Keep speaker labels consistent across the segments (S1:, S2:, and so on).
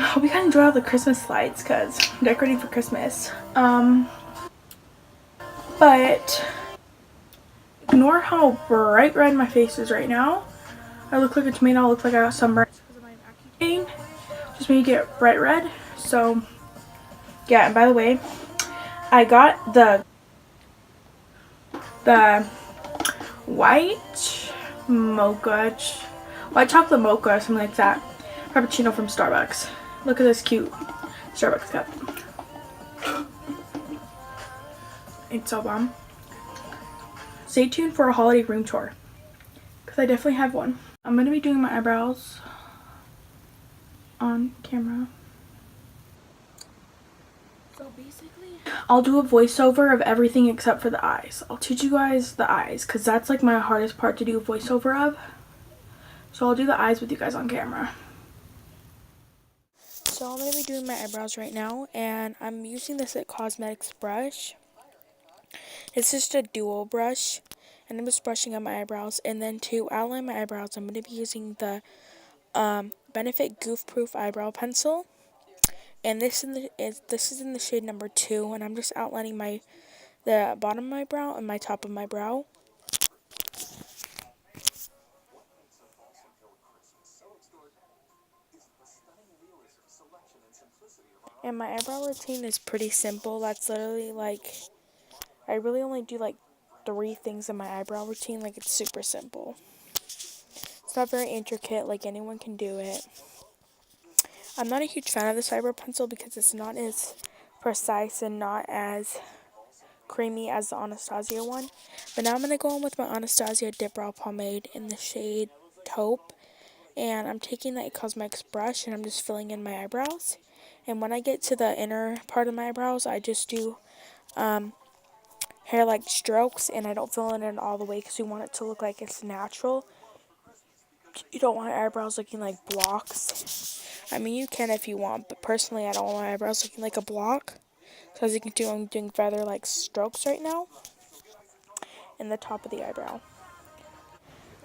S1: hope you guys enjoy all the Christmas lights because I'm decorating for Christmas. But ignore how bright red my face is right now. I look like a tomato. I look like I got sunburned because of my Accutane. Just made me get bright red. So yeah, and by the way, I got the white chocolate mocha or something like that frappuccino from Starbucks. Look at this cute Starbucks cup. It's so bomb. Stay tuned for a holiday room tour because I definitely have one. I'm gonna be doing my eyebrows on camera. So basically, I'll do a voiceover of everything except for the eyes. I'll teach you guys the eyes because that's like my hardest part to do a voiceover of. So I'll do the eyes with you guys on camera. So I'm going to be doing my eyebrows right now, and I'm using this It Cosmetics brush. It's just a dual brush, and I'm just brushing on my eyebrows. And then to outline my eyebrows, I'm going to be using the Benefit Goof Proof Eyebrow Pencil. And this is in the shade number 2, and I'm just outlining the bottom of my brow and my top of my brow. And my eyebrow routine is pretty simple. That's literally like, I really only do like 3 things in my eyebrow routine. Like, it's super simple. It's not very intricate, like anyone can do it. I'm not a huge fan of this eyebrow pencil because it's not as precise and not as creamy as the Anastasia one. But now I'm going to go in with my Anastasia Dip Brow Pomade in the shade Taupe. And I'm taking that Cosmetics brush and I'm just filling in my eyebrows. And when I get to the inner part of my eyebrows, I just do hair-like strokes, and I don't fill it in all the way because we want it to look like it's natural. You don't want your eyebrows looking like blocks. I mean, you can if you want, but personally I don't want my eyebrows looking like a block. So as you can see, I'm doing feather-like strokes right now in the top of the eyebrow.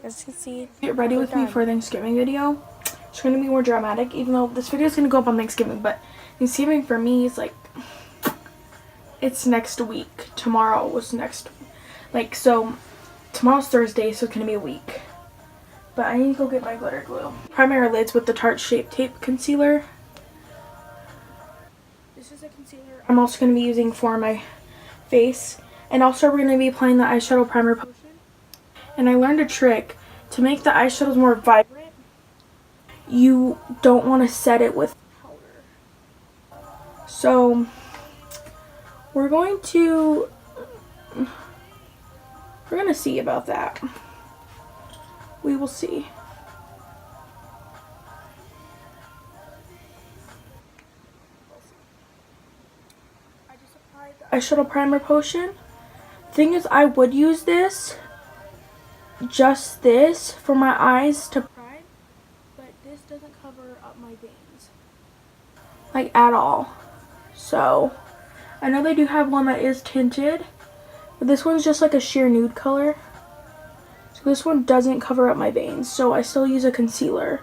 S1: As you can see, get ready with me for Thanksgiving video. It's going to be more dramatic, even though this video is going to go up on Thanksgiving, but Thanksgiving for me is like, it's next week. Tomorrow was so tomorrow's Thursday, so it's going to be a week. But I need to go get my glitter glue. Primary lids with the Tarte Shape Tape Concealer. This is a concealer I'm also going to be using for my face. And also we're going to be applying the eyeshadow primer potion. And I learned a trick to make the eyeshadows more vibrant. You don't want to set it with powder. So we're going to see about that. We will see. I just applied the eyeshadow primer potion. Thing is, I would use just this for my eyes to prime, but this doesn't cover up my veins, like at all. So I know they do have one that is tinted, but this one's just like a sheer nude color. So this one doesn't cover up my veins, so I still use a concealer,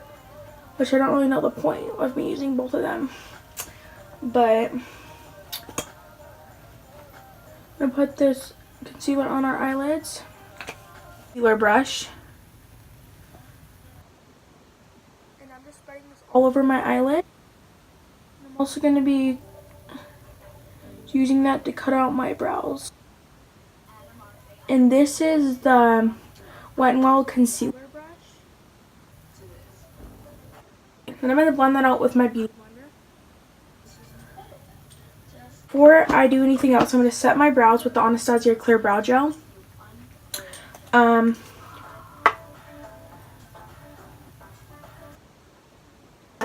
S1: which I don't really know the point of me using both of them. But I'm gonna put this concealer on our eyelids. Concealer brush. And I'm just spreading this all over my eyelid. I'm also gonna be using that to cut out my brows. And this is the Wet n Wild concealer brush. And I'm going to blend that out with my beauty blender. Before I do anything else, I'm going to set my brows with the Anastasia Clear Brow Gel. The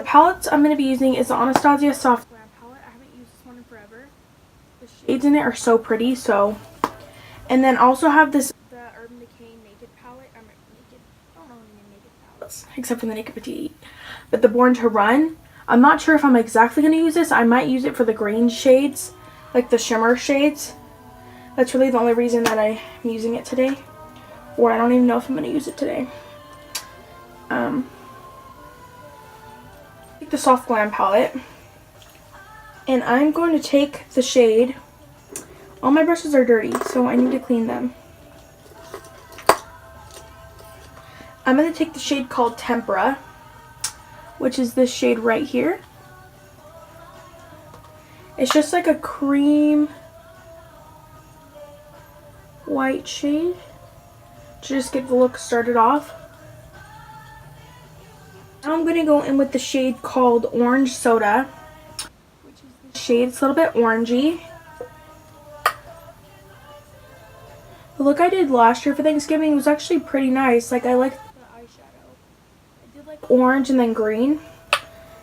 S1: palettes I'm going to be using is the Anastasia Soft Glam palette. I haven't used this one in forever. The shades in it are so pretty, so. And then also have this Urban Decay Naked palette. I don't know any naked palettes except for the Naked Petite. But the Born to Run. I'm not sure if I'm exactly going to use this. I might use it for the green shades, like the shimmer shades. That's really the only reason that I'm using it today. Or I don't even know if I'm going to use it today. the Soft Glam palette, and I'm going to take the shade. All my brushes are dirty, so I need to clean them. I'm going to take the shade called Tempera, which is this shade right here. It's just like a cream white shade to just get the look started off. Now I'm going to go in with the shade called Orange Soda, which is the shade. It's a little bit orangey. The look I did last year for Thanksgiving was actually pretty nice. Like, I liked the eyeshadow. I did like orange and then green.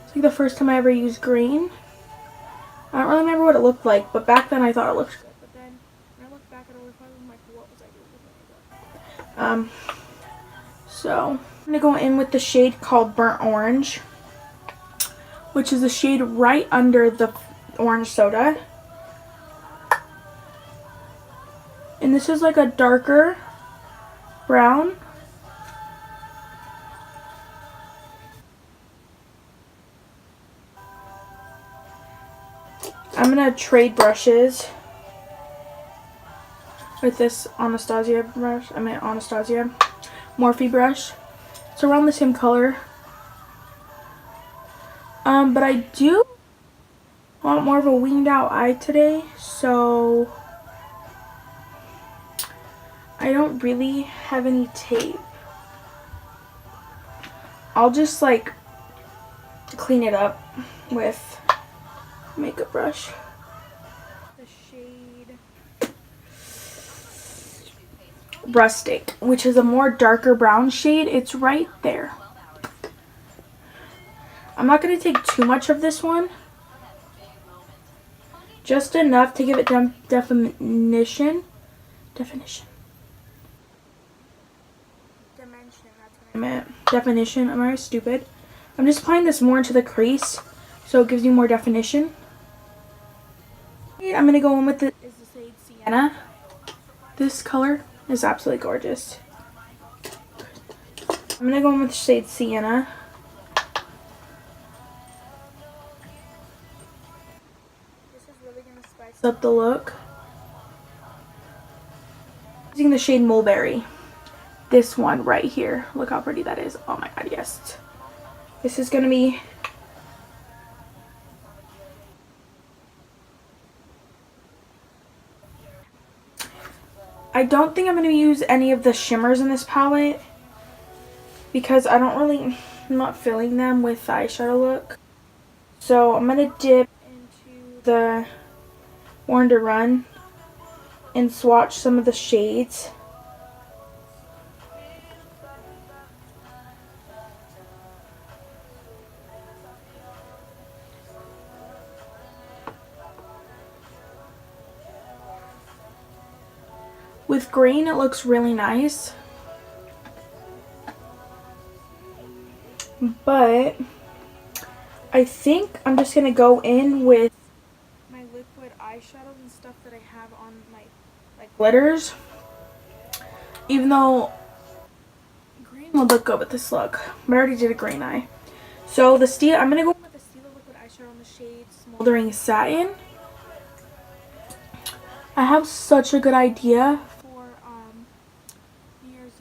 S1: It's like the first time I ever used green. I don't really remember what it looked like, but back then I thought it looked good. But then when I look back at it, I'm like, what was I doing with it? So I'm gonna go in with the shade called Burnt Orange, which is the shade right under the orange soda. And this is like a darker brown. I'm gonna trade brushes with this Anastasia brush. Anastasia Morphe brush. It's around the same color. But I do want more of a winged out eye today, so I don't really have any tape. I'll just like clean it up with a makeup brush. The shade Rustic, which is a more darker brown shade. It's right there. I'm not going to take too much of this one. Just enough to give it definition. Dimension, that's what I meant. Definition. Am I stupid? I'm just applying this more into the crease so it gives you more definition. I'm going to go in with the shade Sienna. This color is absolutely gorgeous. I'm going to go in with the shade Sienna. This is really going to spice up the look. Using the shade Mulberry. This one right here. Look how pretty that is. Oh my god, yes. This is going to be... I don't think I'm going to use any of the shimmers in this palette because I'm not filling them with the eyeshadow look. So I'm going to dip into the Born to Run and swatch some of the shades. With green, it looks really nice. But I think I'm just going to go in with my liquid eyeshadows and stuff that I have on my glitters. Even though green would look good with this look. But I already did a green eye. So I'm going to go with the Stila liquid eyeshadow on the shade Smoldering Satin. I have such a good idea for New Year's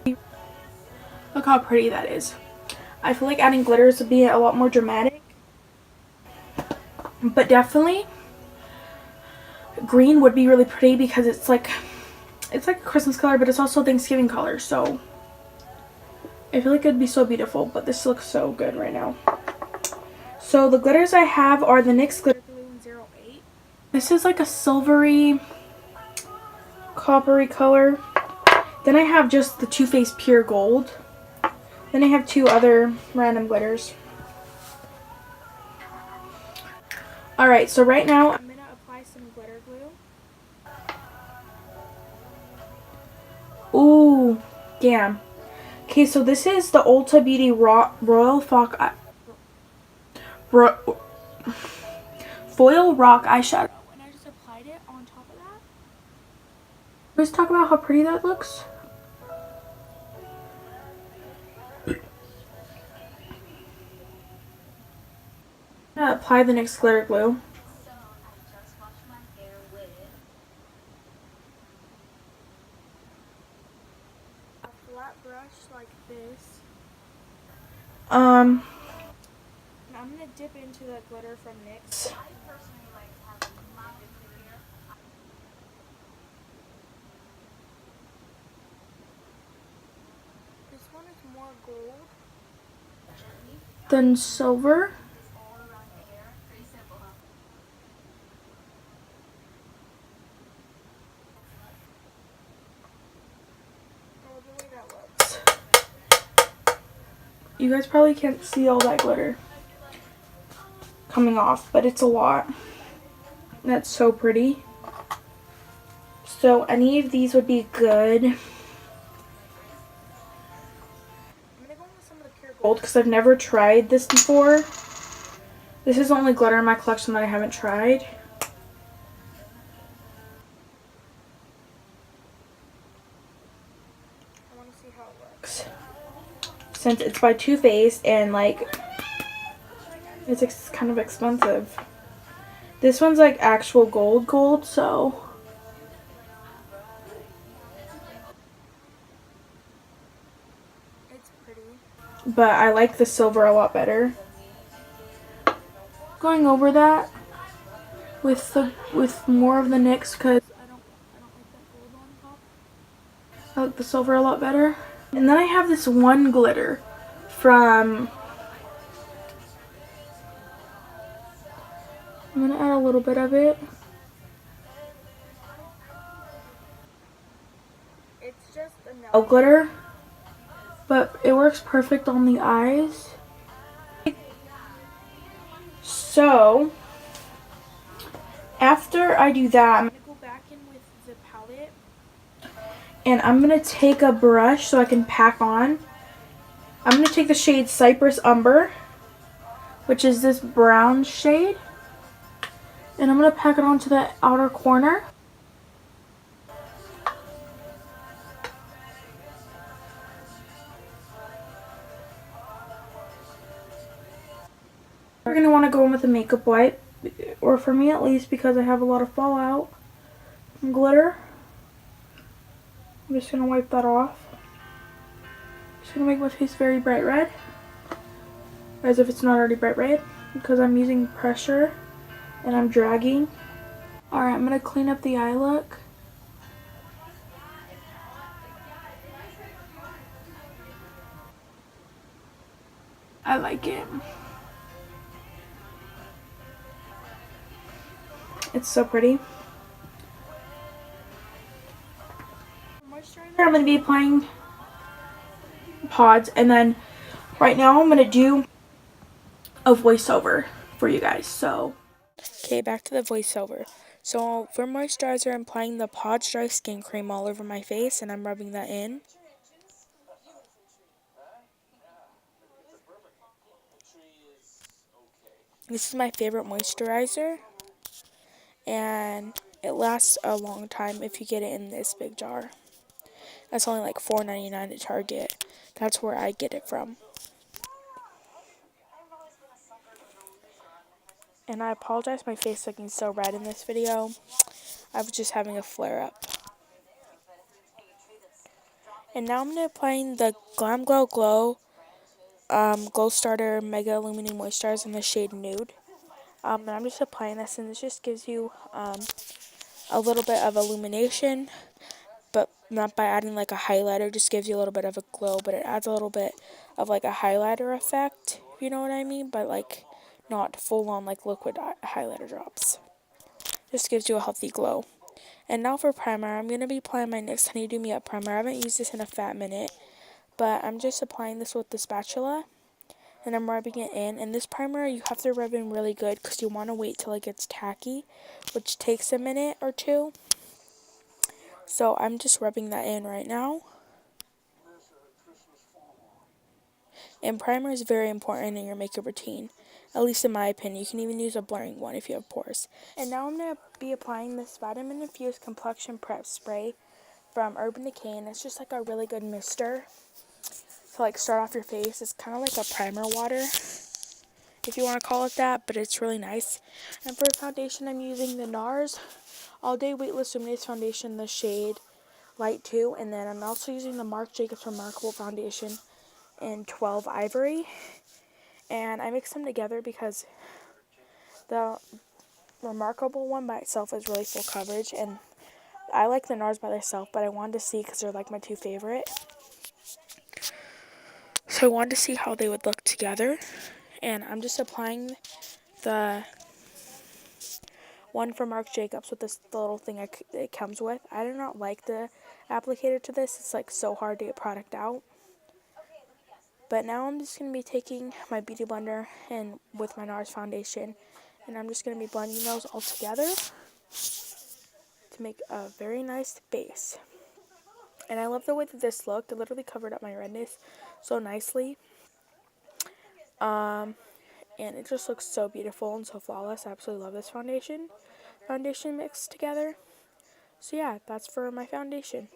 S1: Eve. Look how pretty that is. I feel like adding glitters would be a lot more dramatic. But definitely green would be really pretty because it's like a Christmas color, but it's also a Thanksgiving color. So I feel like it would be so beautiful, but this looks so good right now. So the glitters I have are the NYX Glitter Glue in 08. This is like a silvery, coppery color. Then I have just the Too Faced Pure Gold. Then I have two other random glitters. Alright, so right now I'm going to apply some glitter glue. Ooh, damn. Okay, so this is the Ulta Beauty Royal Foil Rock eyeshadow. And I just applied it on top of that. Let's talk about how pretty that looks. Apply the NYX glitter glue. A flat brush like this. And I'm gonna dip into the glitter from NYX. This one is more gold than silver. Oh, the way that looks. You guys probably can't see all that glitter coming off, but it's a lot. That's so pretty. So any of these would be good. I'm gonna go with some of the pure gold because I've never tried this before. This is the only glitter in my collection that I haven't tried. I want to see how it looks. Since it's by Too Faced and like it's kind of expensive. This one's like actual gold, so it's pretty. But I like the silver a lot better. Going over that with more of the NYX because I don't like that gold on top. I like the silver a lot better. And then I have this one glitter from, I'm going to add a little bit of it. It's just a nail glitter, but it works perfect on the eyes. So, after I do that, I'm going to go back in with the palette. And I'm going to take a brush so I can pack on. I'm going to take the shade Cypress Umber, which is this brown shade. And I'm going to pack it onto the outer corner. We're going to want to go in with a makeup wipe, or for me at least, because I have a lot of fallout and glitter. I'm just going to wipe that off. Just going to make my face very bright red, as if it's not already bright red, because I'm using pressure and I'm dragging. Alright, I'm going to clean up the eye look. I like it. It's so pretty. Moisturizer, I'm going to be applying pods, and then right now I'm going to do a voiceover for you guys. So, okay, back to the voiceover. So for moisturizer, I'm applying the Pods Dry Skin Cream all over my face, and I'm rubbing that in. This is my favorite moisturizer, and it lasts a long time if you get it in this big jar. That's only like $4.99 at Target. That's where I get it from. And I apologize my face looking so red in this video. I was just having a flare up. And now I'm going to applying the Glam Glow Glow Glow Starter Mega Illuminating Moisturizer in the shade Nude. And I'm just applying this, and this just gives you a little bit of illumination, but not by adding like a highlighter. Just gives you a little bit of a glow, but it adds a little bit of like a highlighter effect, if you know what I mean, but like not full on like liquid highlighter drops. Just gives you a healthy glow. And now for primer, I'm going to be applying my NYX Honey Do Me Up primer. I haven't used this in a fat minute, but I'm just applying this with the spatula, and I'm rubbing it in. And this primer, you have to rub in really good because you want to wait till it gets tacky, which takes a minute or two. So I'm just rubbing that in right now. And primer is very important in your makeup routine, at least in my opinion. You can even use a blurring one if you have pores. And now I'm going to be applying this Vitamin Infused Complexion Prep Spray from Urban Decay, and it's just like a really good mister to like start off your face. It's kind of like a primer water, if you want to call it that, but it's really nice. And for foundation, I'm using the NARS All Day Weightless Luminous Foundation, the shade Light 2, and then I'm also using the Marc Jacobs Remarkable Foundation in 12 Ivory. And I mix them together because the Remarkable one by itself is really full coverage, and I like the NARS by themselves, but I wanted to see because they're like my two favorite. So I wanted to see how they would look together, and I'm just applying the one from Marc Jacobs with this the little thing it comes with. I do not like the applicator to this. It's like so hard to get product out. But now I'm just going to be taking my beauty blender and with my NARS foundation, and I'm just going to be blending those all together to make a very nice base. And I love the way that this looked. It literally covered up my redness so nicely. And it just looks so beautiful and so flawless. I absolutely love this foundation mixed together. So yeah, that's for my foundation.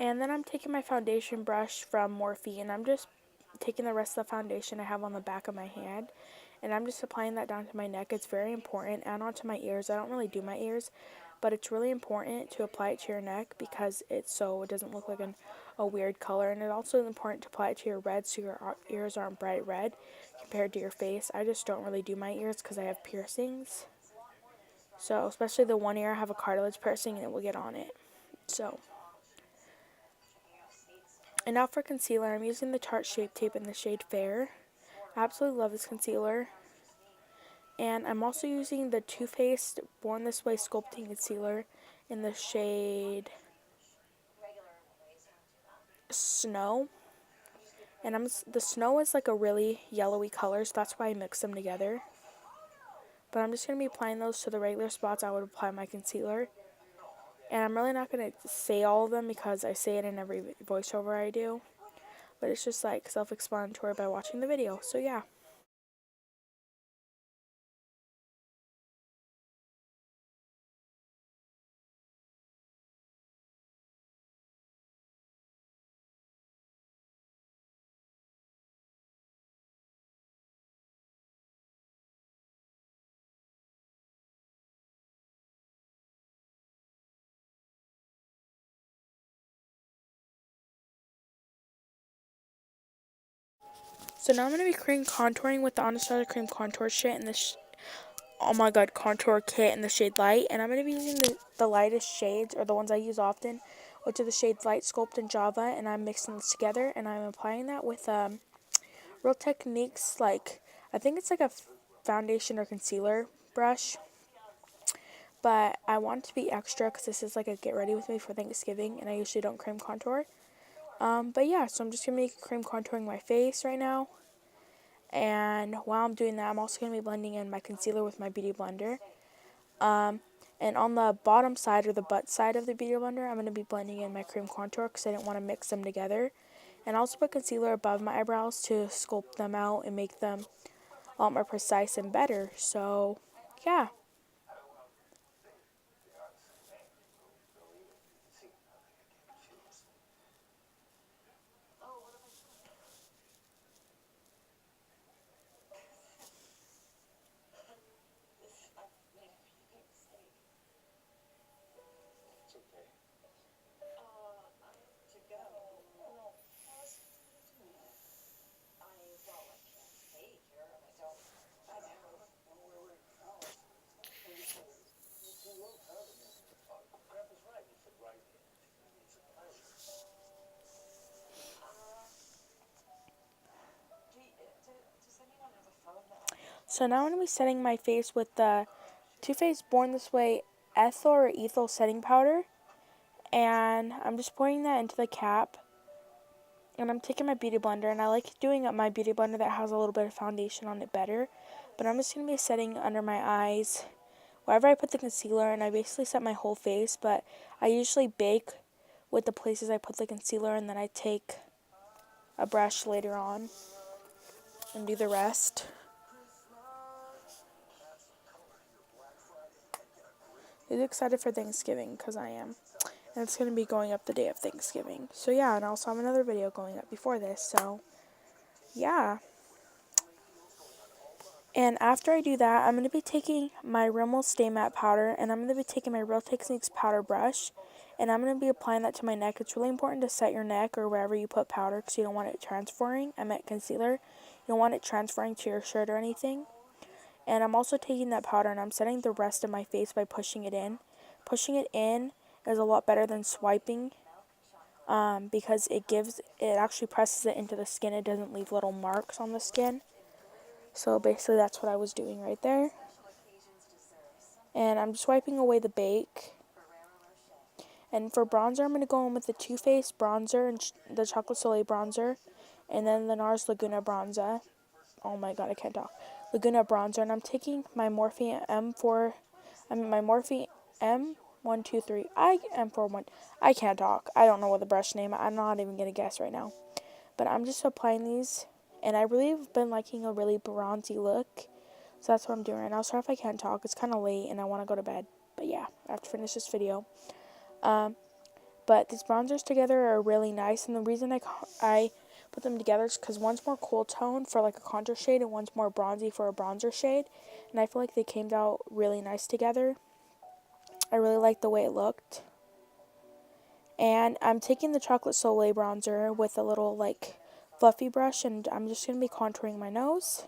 S1: And then I'm taking my foundation brush from Morphe, and I'm just taking the rest of the foundation I have on the back of my hand, and I'm just applying that down to my neck. It's very important, and onto my ears. I don't really do my ears, but it's really important to apply it to your neck because it doesn't look like a weird color, and it's also important to apply it to your red so your ears aren't bright red compared to your face. I just don't really do my ears because I have piercings. So, especially the one ear, I have a cartilage piercing and it will get on it. So, and now for concealer, I'm using the Tarte Shape Tape in the shade Fair. I absolutely love this concealer. And I'm also using the Too Faced Born This Way Sculpting Concealer in the shade Snow. And the Snow is like a really yellowy color, so that's why I mix them together. But I'm just going to be applying those to the regular spots I would apply my concealer. And I'm really not going to say all of them because I say it in every voiceover I do. But it's just like self-explanatory by watching the video. So yeah. So now I'm going to be cream contouring with the Anastasia Cream Contour Shit in this, oh my god, contour kit in the shade Light. And I'm going to be using the lightest shades, or the ones I use often, which are the shades Light, Sculpt, and Java. And I'm mixing this together, and I'm applying that with Real Techniques, like, I think it's like a foundation or concealer brush. But I want it to be extra because this is like a get ready with me for Thanksgiving, and I usually don't cream contour. But yeah, so I'm just going to be cream contouring my face right now. And while I'm doing that, I'm also going to be blending in my concealer with my beauty blender. And on the bottom side, or the butt side of the beauty blender, I'm going to be blending in my cream contour because I didn't want to mix them together. And I also put concealer above my eyebrows to sculpt them out and make them a lot more precise and better. So, yeah. So now I'm going to be setting my face with the Too Faced Born This Way ethyl setting powder. And I'm just pouring that into the cap. And I'm taking my beauty blender, and I like doing up my beauty blender that has a little bit of foundation on it better. But I'm just going to be setting under my eyes, wherever I put the concealer, and I basically set my whole face. But I usually bake with the places I put the concealer, and then I take a brush later on. and do the rest. Who's excited for Thanksgiving? Because I am. And it's going to be going up the day of Thanksgiving. So yeah, and I also have another video going up before this. So yeah. And after I do that, I'm going to be taking my Rimmel Stay Matte powder, and I'm going to be taking my Real Techniques powder brush, and I'm going to be applying that to my neck. It's really important to set your neck or wherever you put powder because you don't want it transferring. I meant concealer. You don't want it transferring to your shirt or anything. And I'm also taking that powder and I'm setting the rest of my face by pushing it in. Pushing it in is a lot better than swiping because it actually presses it into the skin. It doesn't leave little marks on the skin. So basically that's what I was doing right there. And I'm just wiping away the bake. And for bronzer, I'm going to go in with the Too Faced bronzer and the Chocolate Soleil bronzer. And then the NARS Laguna bronzer. Oh my god, I can't talk. Laguna bronzer. And I'm taking my Morphe M123. M41. I can't talk. I don't know what the brush name. I'm not even going to guess right now. But I'm just applying these. And I really have been liking a really bronzy look. So that's what I'm doing right now. Sorry if I can't talk. It's kind of late and I want to go to bed. But yeah, I have to finish this video. But these bronzers together are really nice. And the reason I put them together is because one's more cool tone for like a contour shade and one's more bronzy for a bronzer shade. And I feel like they came out really nice together. I really like the way it looked. And I'm taking the Chocolate Soleil bronzer with a little like fluffy brush. And I'm just going to be contouring my nose.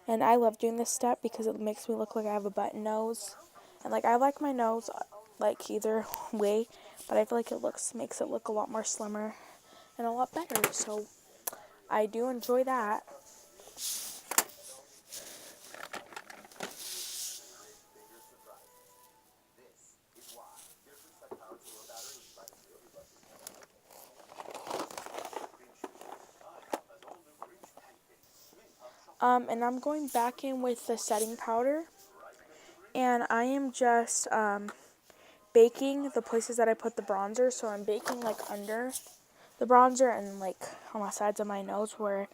S1: And I love doing this step because it makes me look like I have a button nose. And like I like my nose like either way, but I feel like makes it look a lot more slimmer and a lot better. So I do enjoy that. And I'm going back in with the setting powder. And I am just baking the places that I put the bronzer. So I'm baking like under the bronzer and like on the sides of my nose where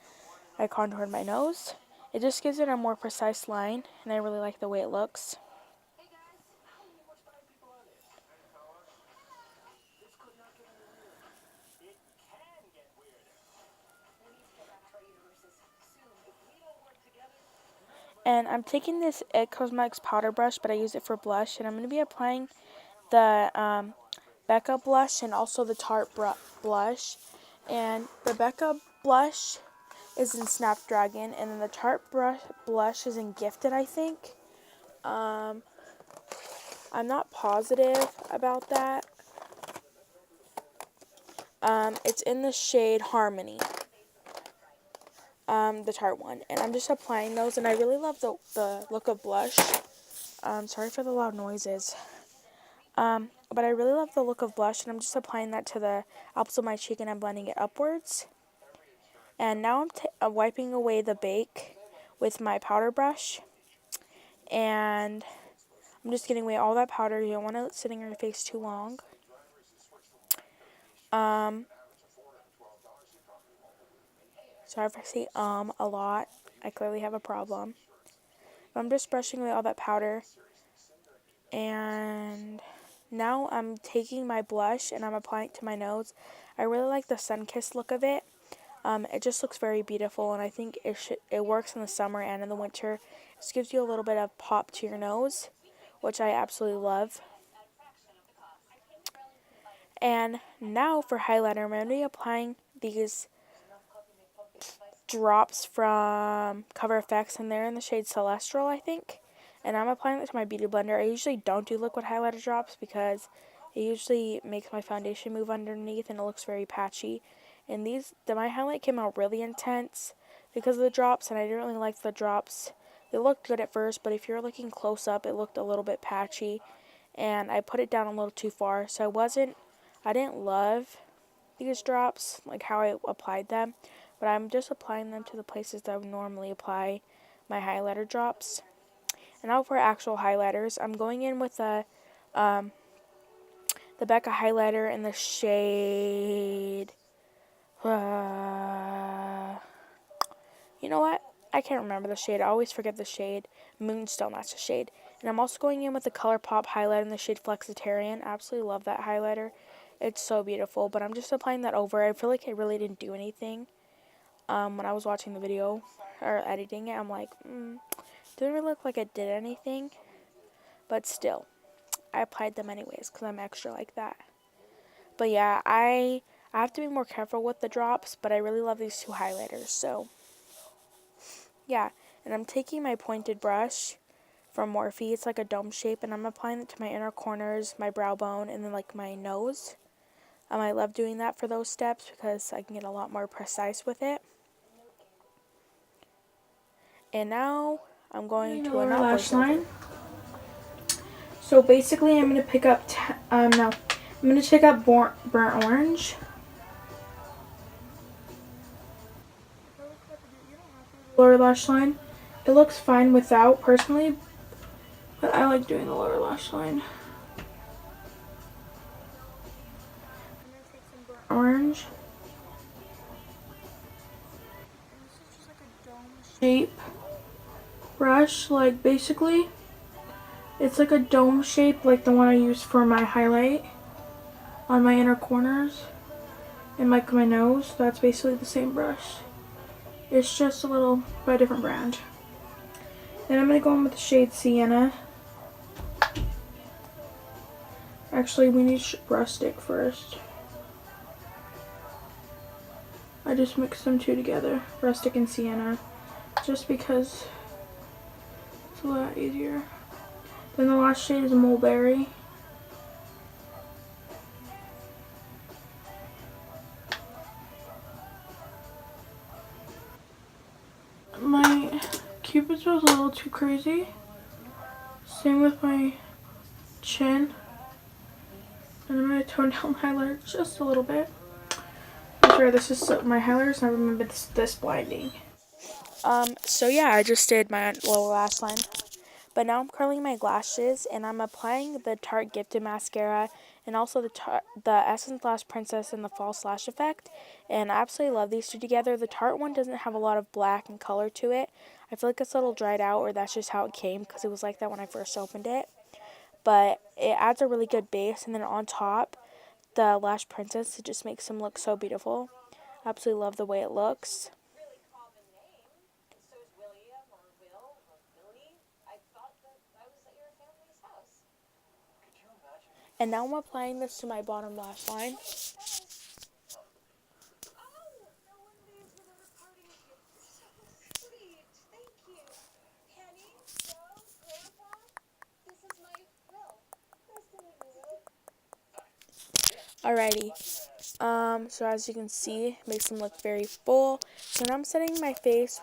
S1: I contoured my nose. It just gives it a more precise line, and I really like the way it looks. And I'm taking this It Cosmetics powder brush, but I use it for blush, and I'm going to be applying the Becca blush and also the Tarte blush. And the Becca blush is in Snapdragon, and then the Tarte blush is in Gifted, I think. I'm not positive about that. It's in the shade Harmony, the Tarte one. And I'm just applying those, and I really love the look of blush. Sorry for the loud noises. But I really love the look of blush, and I'm just applying that to the apples of my cheek, and I'm blending it upwards. And now I'm wiping away the bake with my powder brush, and I'm just getting away all that powder. You don't want it sitting on your face too long. Sorry if I say a lot. I clearly have a problem. But I'm just brushing away all that powder. And now I'm taking my blush and I'm applying it to my nose. I really like the sun-kissed look of it. It just looks very beautiful, and I think it works in the summer and in the winter. It just gives you a little bit of pop to your nose, which I absolutely love. And now for highlighter, I'm going to be applying these drops from Cover FX, and they're in the shade Celestial, I think. And I'm applying it to my beauty blender. I usually don't do liquid highlighter drops because it usually makes my foundation move underneath and it looks very patchy. And my highlight came out really intense because of the drops, and I didn't really like the drops. They looked good at first, but if you're looking close up, it looked a little bit patchy. And I put it down a little too far, so I didn't love these drops, like how I applied them, but I'm just applying them to the places that I would normally apply my highlighter drops. And now for actual highlighters, I'm going in with the Becca highlighter in the shade, you know what? I can't remember the shade. I always forget the shade. Moonstone, that's the shade. And I'm also going in with the ColourPop highlighter in the shade Flexitarian. I absolutely love that highlighter. It's so beautiful. But I'm just applying that over. I feel like I really didn't do anything. When I was watching the video or editing it, I'm like, didn't really look like I did anything. But still, I applied them anyways because I'm extra like that. But yeah, I have to be more careful with the drops, but I really love these two highlighters. So yeah, and I'm taking my pointed brush from Morphe. It's like a dome shape, and I'm applying it to my inner corners, my brow bone, and then like my nose. I love doing that for those steps because I can get a lot more precise with it. And now I'm going to another lash line. So basically, I'm going to pick up, I'm going to pick up burnt orange. Lower lash line. It looks fine without, personally, but I like doing the lower lash line. I'm going to take some burnt orange. And this is just like a dome shape brush, like basically. It's like a dome shape like the one I used for my highlight on my inner corners and like my nose. That's basically the same brush. It's just a little by a different brand. Then I'm going to go in with the shade Sienna. Actually, we need rustic first. I just mixed them two together, rustic and sienna, just because it's a lot easier. Then the last shade is mulberry. My Cupid's was a little too crazy. Same with my chin. And I'm going to tone down my highlighter just a little bit. I'm sorry, this is my highlighter's never been this blinding. So yeah, I just did my lower lash line. But now I'm curling my lashes, and I'm applying the Tarte Gifted Mascara and also the Essence Lash Princess and the False Lash Effect. And I absolutely love these two together. The Tarte one doesn't have a lot of black and color to it. I feel like it's a little dried out, or that's just how it came because it was like that when I first opened it. But it adds a really good base, and then on top, the Lash Princess, it just makes them look so beautiful. I absolutely love the way it looks. And now I'm applying this to my bottom lash line. Alrighty. So as you can see, it makes them look very full. So now I'm setting my face.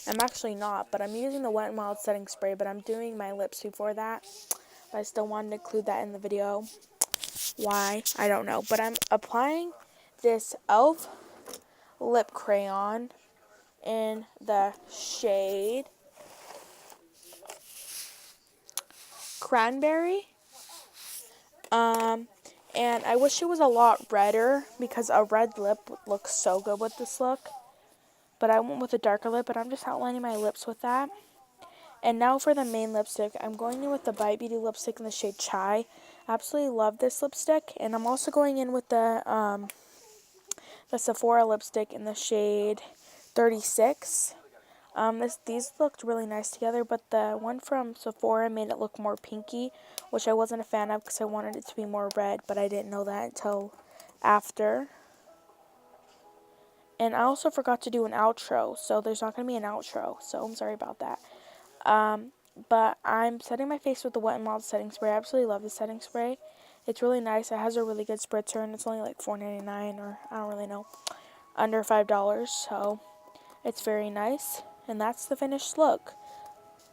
S1: I'm actually not, but I'm using the Wet n Wild setting spray, but I'm doing my lips before that. But I still wanted to include that in the video. Why? I don't know. But I'm applying this e.l.f. lip crayon in the shade Cranberry. And I wish it was a lot redder because a red lip would look so good with this look. But I went with a darker lip, but I'm just outlining my lips with that. And now for the main lipstick, I'm going in with the Bite Beauty lipstick in the shade Chai. Absolutely love this lipstick. And I'm also going in with the Sephora lipstick in the shade 36. These looked really nice together, but the one from Sephora made it look more pinky, which I wasn't a fan of because I wanted it to be more red, but I didn't know that until after. And I also forgot to do an outro, so there's not going to be an outro, so I'm sorry about that. But I'm setting my face with the Wet n Wild setting spray. I absolutely love the setting spray. It's really nice. It has a really good spritzer, and it's only like $4.99, or I don't really know, under $5, so it's very nice. And that's the finished look.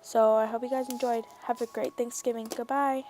S1: So I hope you guys enjoyed. Have a great Thanksgiving. Goodbye.